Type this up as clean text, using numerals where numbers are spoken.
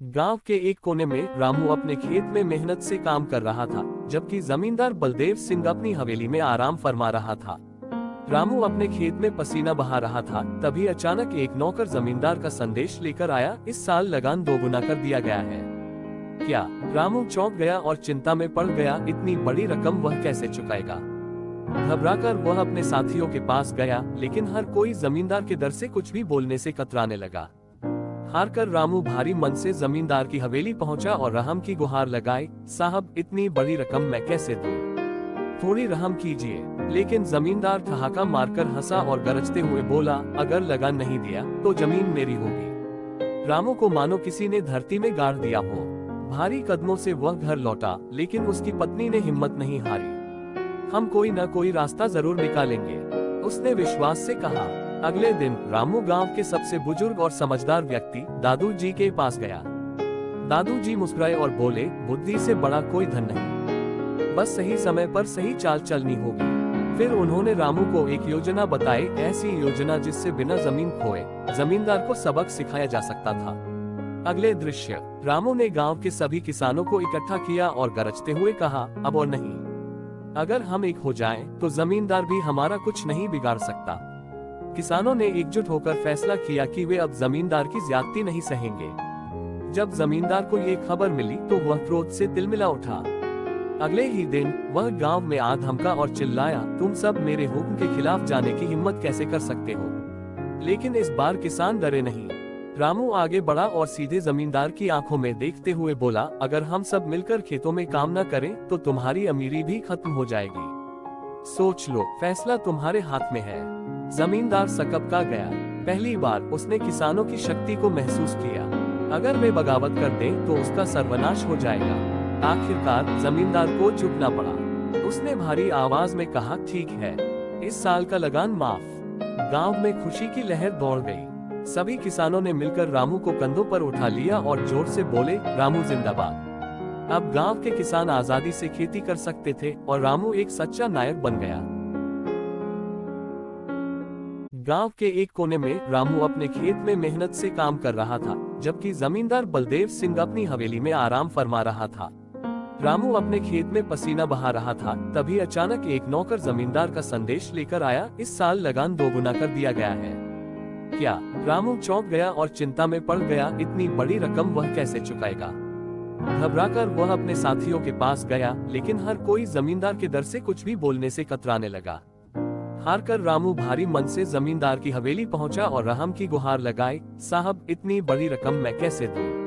गांव के एक कोने में रामू अपने खेत में मेहनत से काम कर रहा था, जबकि जमींदार बलदेव सिंह अपनी हवेली में आराम फरमा रहा था। रामू अपने खेत में पसीना बहा रहा था, तभी अचानक एक नौकर जमींदार का संदेश लेकर आया, इस साल लगान दोगुना कर दिया गया है। क्या? रामू चौंक गया और चिंता में पड़ गया, इतनी बड़ी रकम वह कैसे चुकाएगा। घबराकर वह अपने साथियों के पास गया, लेकिन हर कोई जमींदार के डर से कुछ भी बोलने से कतराने लगा। हारकर रामू भारी मन से जमींदार की हवेली पहुंचा और रहम की गुहार लगाई, साहब इतनी बड़ी रकम मैं कैसे दूं? थोड़ी रहम कीजिए। लेकिन जमींदार ठहाका मारकर हंसा और गरजते हुए बोला, अगर लगान नहीं दिया तो जमीन मेरी होगी। रामू को मानो किसी ने धरती में गाड़ दिया हो। भारी कदमों से वह घर लौटा, लेकिन उसकी पत्नी ने हिम्मत नहीं हारी। हम कोई न कोई रास्ता जरूर निकालेंगे, उसने विश्वास से कहा। अगले दिन रामू गांव के सबसे बुजुर्ग और समझदार व्यक्ति दादू जी के पास गया। दादू जी मुस्कुराए और बोले, बुद्धि से बड़ा कोई धन नहीं, बस सही समय पर सही चाल चलनी होगी। फिर उन्होंने रामू को एक योजना बताई, ऐसी योजना जिससे बिना जमीन खोए जमींदार को सबक सिखाया जा सकता था। अगले दृश्य, रामू ने गांव के सभी किसानों को इकट्ठा किया और गरजते हुए कहा, अब और नहीं, अगर हम एक हो जाएं, तो जमींदार भी हमारा कुछ नहीं बिगाड़ सकता। किसानों ने एकजुट होकर फैसला किया कि वे अब जमींदार की ज्यादती नहीं सहेंगे। जब जमींदार को ये खबर मिली तो वह क्रोध से तिलमिला उठा। अगले ही दिन वह गांव में आ धमका और चिल्लाया, तुम सब मेरे हुक्म के खिलाफ जाने की हिम्मत कैसे कर सकते हो। लेकिन इस बार किसान डरे नहीं। रामू आगे बढ़ा और सीधे जमींदार की आंखों में देखते हुए बोला, अगर हम सब मिलकर खेतों में काम न करें तो तुम्हारी अमीरी भी खत्म हो जाएगी। सोच लो, फैसला तुम्हारे हाथ में है। जमींदार सकपका गया। पहली बार उसने किसानों की शक्ति को महसूस किया। अगर वे बगावत कर दें तो उसका सर्वनाश हो जाएगा। आखिरकार जमींदार को झुकना पड़ा। उसने भारी आवाज में कहा, ठीक है, इस साल का लगान माफ। गांव में खुशी की लहर दौड़ गई। सभी किसानों ने मिलकर रामू को कंधों पर उठा लिया और जोर से बोले, रामू जिंदाबाद। अब गांव के किसान आजादी से खेती कर सकते थे और रामू एक सच्चा नायक बन गया। गांव के एक कोने में रामू अपने खेत में मेहनत से काम कर रहा था, जबकि जमींदार बलदेव सिंह अपनी हवेली में आराम फरमा रहा था। रामू अपने खेत में पसीना बहा रहा था, तभी अचानक एक नौकर जमींदार का संदेश लेकर आया, इस साल लगान दोगुना कर दिया गया है। क्या? रामू चौंक गया और चिंता में पड़ गया, इतनी बड़ी रकम वह कैसे चुकाएगा। घबराकर वह अपने साथियों के पास गया, लेकिन हर कोई जमींदार के डर से कुछ भी बोलने से कतराने लगा। हारकर रामू भारी मन से जमींदार की हवेली पहुंचा और रहम की गुहार लगाई, साहब इतनी बड़ी रकम मैं कैसे दूं?